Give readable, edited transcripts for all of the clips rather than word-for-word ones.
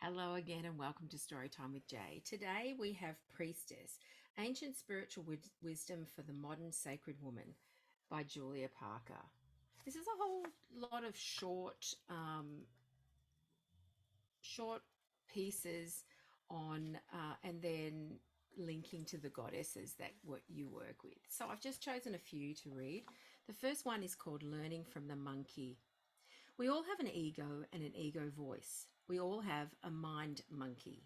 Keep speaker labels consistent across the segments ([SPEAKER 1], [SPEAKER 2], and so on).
[SPEAKER 1] Hello again, and welcome to Storytime with Jay. Today we have Priestess, Ancient Spiritual Wisdom for the Modern Sacred Woman by Julia Parker. This is a whole lot of short pieces on, and then linking to the goddesses that what you work with. So I've just chosen a few to read. The first one is called Learning from the Monkey. We all have an ego and an ego voice. We all have a mind monkey.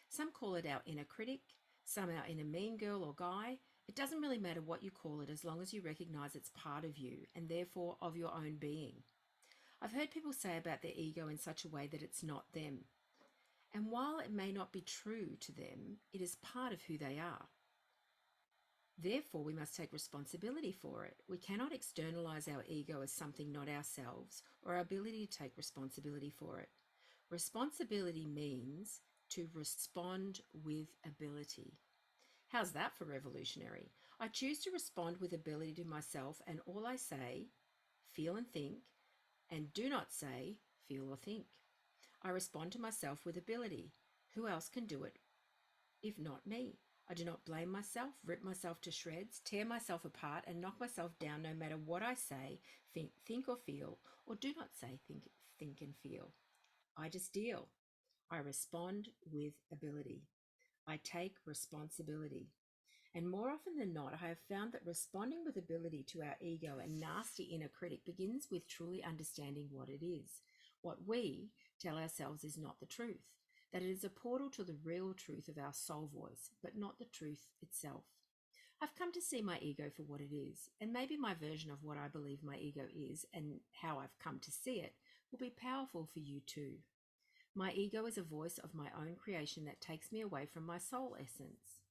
[SPEAKER 1] Some call it our inner critic, some our inner mean girl or guy. It doesn't really matter what you call it as long as you recognize it's part of you and therefore of your own being. I've heard people say about their ego in such a way that it's not them. And while it may not be true to them, it is part of who they are. Therefore, we must take responsibility for it. We cannot externalize our ego as something not ourselves or our ability to take responsibility for it. Responsibility means to respond with ability. How's that for revolutionary? I choose to respond with ability to myself, and all I say, feel and think, and do not say, feel or think. I respond to myself with ability. Who else can do it if not me? I do not blame myself, rip myself to shreds, tear myself apart, and knock myself down no matter what I say, think or feel, or do not say, think and feel. I just deal. I respond with ability. I take responsibility. And more often than not, I have found that responding with ability to our ego and nasty inner critic begins with truly understanding what it is. What we tell ourselves is not the truth, that it is a portal to the real truth of our soul voice, but not the truth itself. I've come to see my ego for what it is, and maybe my version of what I believe my ego is and how I've come to see it will be powerful for you too. My ego is a voice of my own creation that takes me away from my soul essence.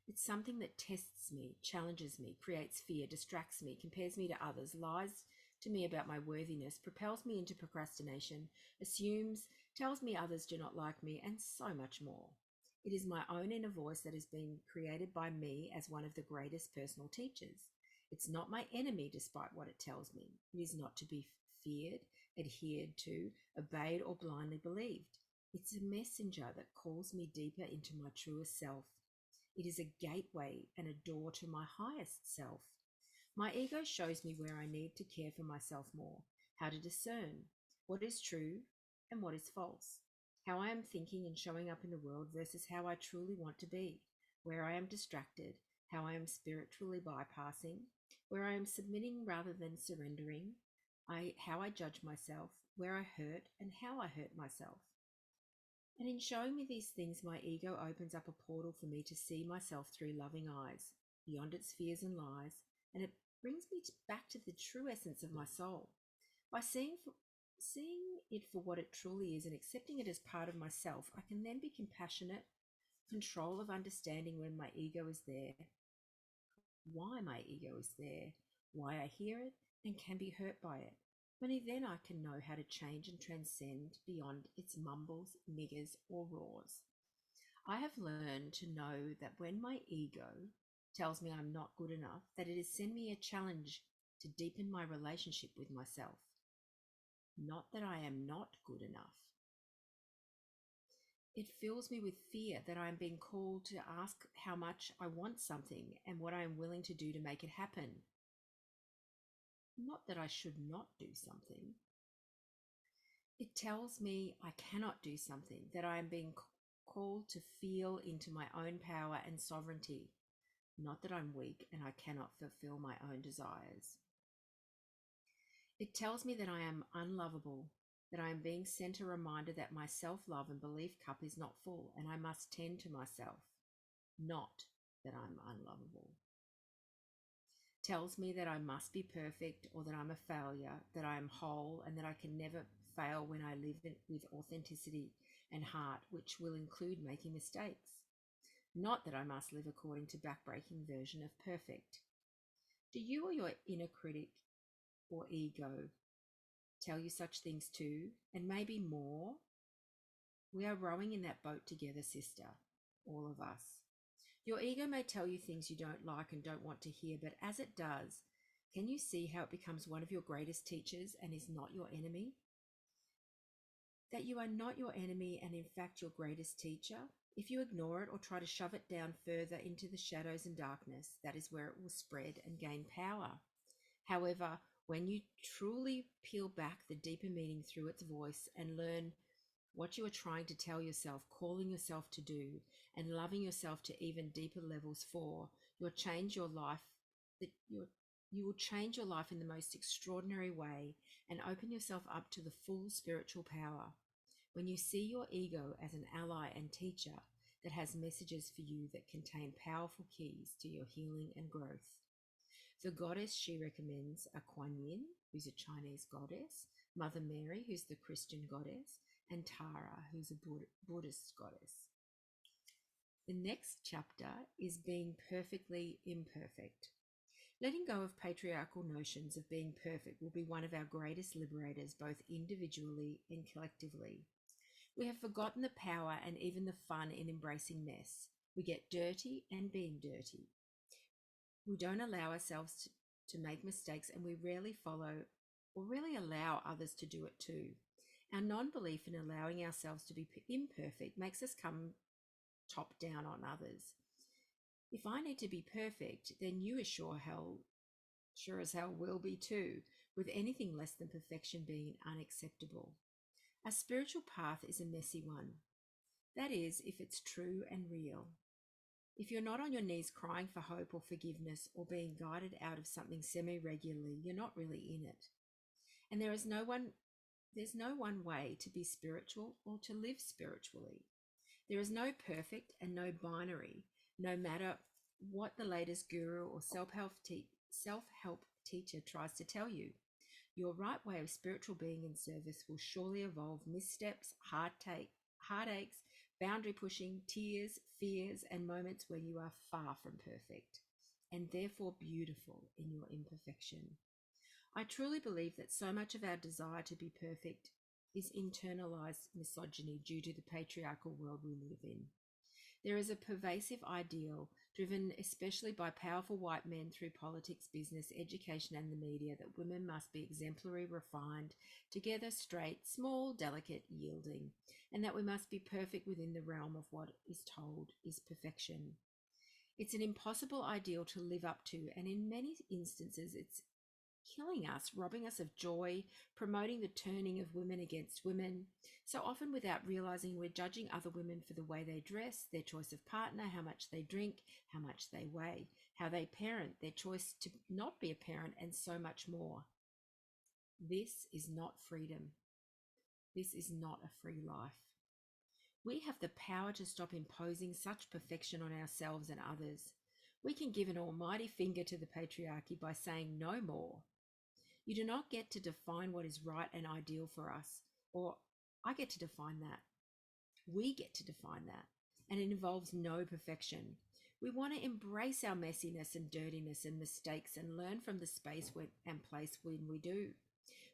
[SPEAKER 1] It's something that tests me, challenges me, creates fear, distracts me, compares me to others, lies to me about my worthiness, propels me into procrastination, assumes, tells me others do not like me, and so much more. It is my own inner voice that has been created by me as one of the greatest personal teachers. It's not my enemy despite what it tells me. It is not to be feared, adhered to, obeyed, or blindly believed. It's a messenger that calls me deeper into my truest self. It is a gateway and a door to my highest self. My ego shows me where I need to care for myself more, how to discern what is true and what is false, how I am thinking and showing up in the world versus how I truly want to be, where I am distracted, how I am spiritually bypassing, where I am submitting rather than surrendering, how I judge myself, where I hurt and how I hurt myself. And in showing me these things, my ego opens up a portal for me to see myself through loving eyes, beyond its fears and lies, and it brings me back to the true essence of my soul. By seeing it for what it truly is and accepting it as part of myself, I can then be compassionate, control of understanding when my ego is there, why my ego is there, why I hear it, and can be hurt by it. Only then I can know how to change and transcend beyond its mumbles, niggers, or roars. I have learned to know that when my ego tells me I'm not good enough, that it is sending me a challenge to deepen my relationship with myself. Not that I am not good enough. It fills me with fear that I am being called to ask how much I want something and what I am willing to do to make it happen. Not that I should not do something. It tells me I cannot do something, that I am being called to feel into my own power and sovereignty, not that I'm weak and I cannot fulfill my own desires. It tells me that I am unlovable, that I am being sent a reminder that my self-love and belief cup is not full and I must tend to myself, not that I'm unlovable. Tells me that I must be perfect or that I'm a failure, that I am whole and that I can never fail when I live with authenticity and heart, which will include making mistakes. Not that I must live according to backbreaking version of perfect. Do you or your inner critic or ego tell you such things too, and maybe more? We are rowing in that boat together, sister, all of us. Your ego may tell you things you don't like and don't want to hear, but as it does, can you see how it becomes one of your greatest teachers and is not your enemy? that you are not your enemy and in fact your greatest teacher. If you ignore it or try to shove it down further into the shadows and darkness, that is where it will spread and gain power. However, when you truly peel back the deeper meaning through its voice and learn what you are trying to tell yourself, calling yourself to do, and loving yourself to even deeper levels for, you'll change your life. You will change your life in the most extraordinary way and open yourself up to the full spiritual power. When you see your ego as an ally and teacher that has messages for you that contain powerful keys to your healing and growth. The goddess she recommends are Kuan Yin, who's a Chinese goddess, Mother Mary, who's the Christian goddess, and Tara, who's a Buddhist goddess. The next chapter is being perfectly imperfect. Letting go of patriarchal notions of being perfect will be one of our greatest liberators, both individually and collectively. We have forgotten the power and even the fun in embracing mess. We get dirty and being dirty. We don't allow ourselves to make mistakes, and we rarely follow or really allow others to do it too. Our non-belief in allowing ourselves to be imperfect makes us come top down on others. If I need to be perfect, then you are sure as hell will be too, with anything less than perfection being unacceptable. Our spiritual path is a messy one. That is, if it's true and real. If you're not on your knees crying for hope or forgiveness or being guided out of something semi-regularly, you're not really in it. And there's no one way to be spiritual or to live spiritually. There is no perfect and no binary, no matter what the latest guru or self-help teacher tries to tell you. Your right way of spiritual being and service will surely involve missteps, heartaches, boundary pushing, tears, fears, and moments where you are far from perfect, and therefore beautiful in your imperfection. I truly believe that so much of our desire to be perfect is internalized misogyny due to the patriarchal world we live in. There is a pervasive ideal, driven especially by powerful white men through politics, business, education, and the media, that women must be exemplary, refined, together, straight, small, delicate, yielding, and that we must be perfect within the realm of what is told is perfection. It's an impossible ideal to live up to, and in many instances it's killing us, robbing us of joy, promoting the turning of women against women, so often without realizing we're judging other women for the way they dress, their choice of partner, how much they drink, how much they weigh, how they parent, their choice to not be a parent, and so much more. This is not freedom. This is not a free life. We have the power to stop imposing such perfection on ourselves and others. We can give an almighty finger to the patriarchy by saying no more. You do not get to define what is right and ideal for us, or I get to define that. We get to define that, and it involves no perfection. We want to embrace our messiness and dirtiness and mistakes and learn from the space and place when we do.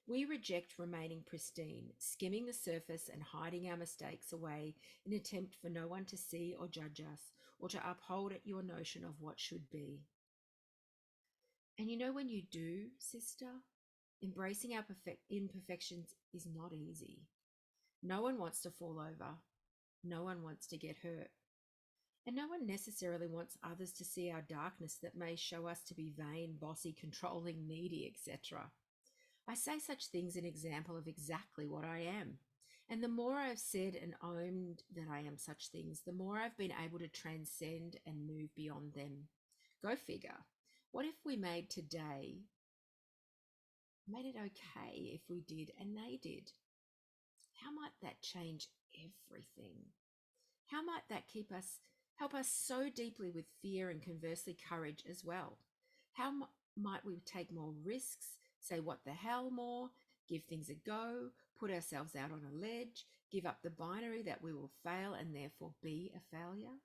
[SPEAKER 1] We reject remaining pristine, skimming the surface and hiding our mistakes away in an attempt for no one to see or judge us, or to uphold your notion of what should be. And when you do, sister, embracing our imperfections is not easy. No one wants to fall over. No one wants to get hurt. And no one necessarily wants others to see our darkness that may show us to be vain, bossy, controlling, needy, etc. I say such things an example of exactly what I am. And the more I've said and owned that I am such things, the more I've been able to transcend and move beyond them. Go figure. What if we made it okay if we did and they did? How might that change everything? How might that help us so deeply with fear and conversely courage as well? How might we take more risks, say what the hell more, give things a go, put ourselves out on a ledge, give up the binary that we will fail and therefore be a failure?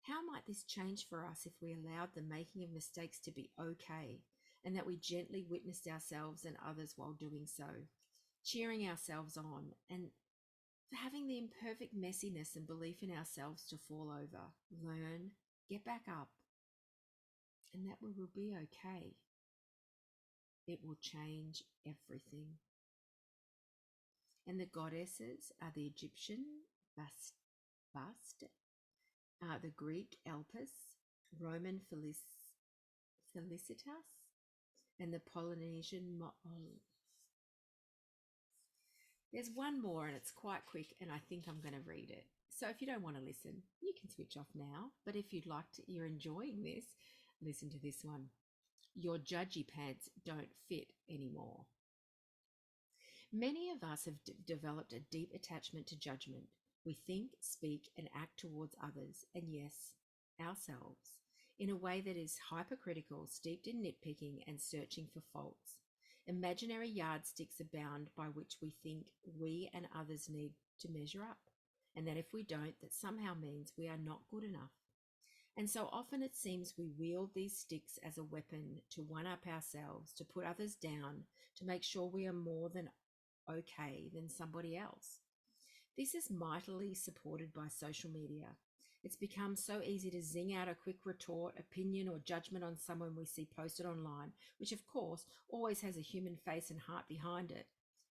[SPEAKER 1] How might this change for us if we allowed the making of mistakes to be okay, and that we gently witnessed ourselves and others while doing so, cheering ourselves on, and having the imperfect messiness and belief in ourselves to fall over, learn, get back up, and that we will be okay? It will change everything. And the goddesses are the Egyptian Bast, the Greek Elpis, Roman Felicitas, and the Polynesian There's one more and it's quite quick and I think I'm going to read it. So if you don't want to listen, you can switch off now. But if you're enjoying this, listen to this one. Your judgy pants don't fit anymore. Many of us have developed a deep attachment to judgment. We think, speak, and act towards others, and yes, ourselves, in a way that is hypercritical, steeped in nitpicking and searching for faults. Imaginary yardsticks abound by which we think we and others need to measure up, and that if we don't, that somehow means we are not good enough. And so often it seems we wield these sticks as a weapon to one-up ourselves, to put others down, to make sure we are more than okay than somebody else. This is mightily supported by social media. It's become so easy to zing out a quick retort, opinion, or judgment on someone we see posted online, which of course always has a human face and heart behind it,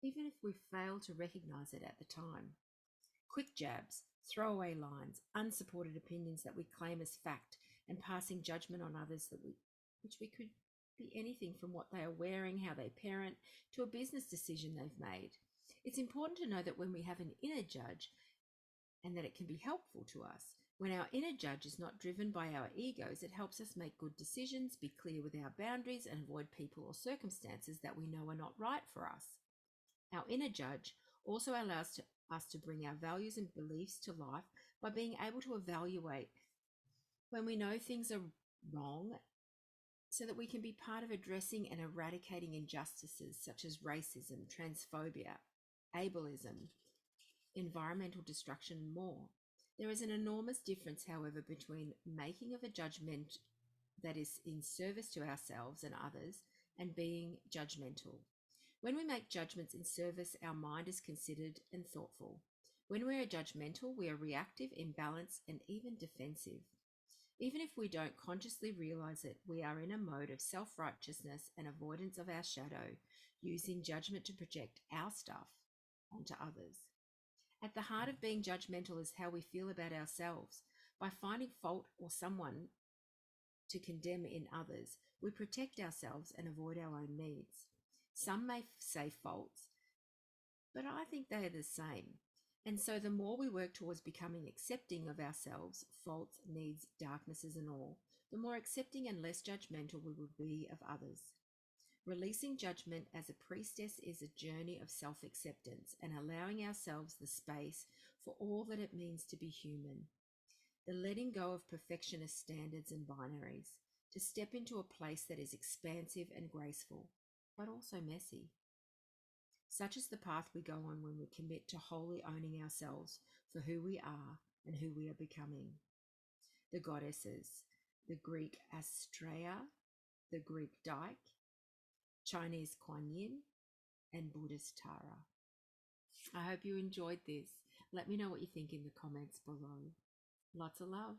[SPEAKER 1] even if we fail to recognize it at the time. Quick jabs, throwaway lines, unsupported opinions that we claim as fact, and passing judgment on others which we could be anything from what they are wearing, how they parent, to a business decision they've made. It's important to know that when we have an inner judge, and that it can be helpful to us. When our inner judge is not driven by our egos, it helps us make good decisions, be clear with our boundaries, and avoid people or circumstances that we know are not right for us. Our inner judge also allows us to bring our values and beliefs to life by being able to evaluate when we know things are wrong, so that we can be part of addressing and eradicating injustices such as racism, transphobia, ableism, environmental destruction, and more. There is an enormous difference, however, between making of a judgment that is in service to ourselves and others and being judgmental. When we make judgments in service, our mind is considered and thoughtful. When we are judgmental, we are reactive, imbalanced, and even defensive. Even if we don't consciously realize it, we are in a mode of self-righteousness and avoidance of our shadow, using judgment to project our stuff onto others. At the heart of being judgmental is how we feel about ourselves. By finding fault or someone to condemn in others, we protect ourselves and avoid our own needs. Some may say faults, but I think they are the same. And so the more we work towards becoming accepting of ourselves, faults, needs, darknesses, and all, the more accepting and less judgmental we will be of others. Releasing judgment as a priestess is a journey of self-acceptance and allowing ourselves the space for all that it means to be human. The letting go of perfectionist standards and binaries, to step into a place that is expansive and graceful, but also messy. Such is the path we go on when we commit to wholly owning ourselves for who we are and who we are becoming. The goddesses, the Greek Astrea, the Greek Dike, Chinese Kuan Yin, and Buddhist Tara. I hope you enjoyed this. Let me know what you think in the comments below. Lots of love.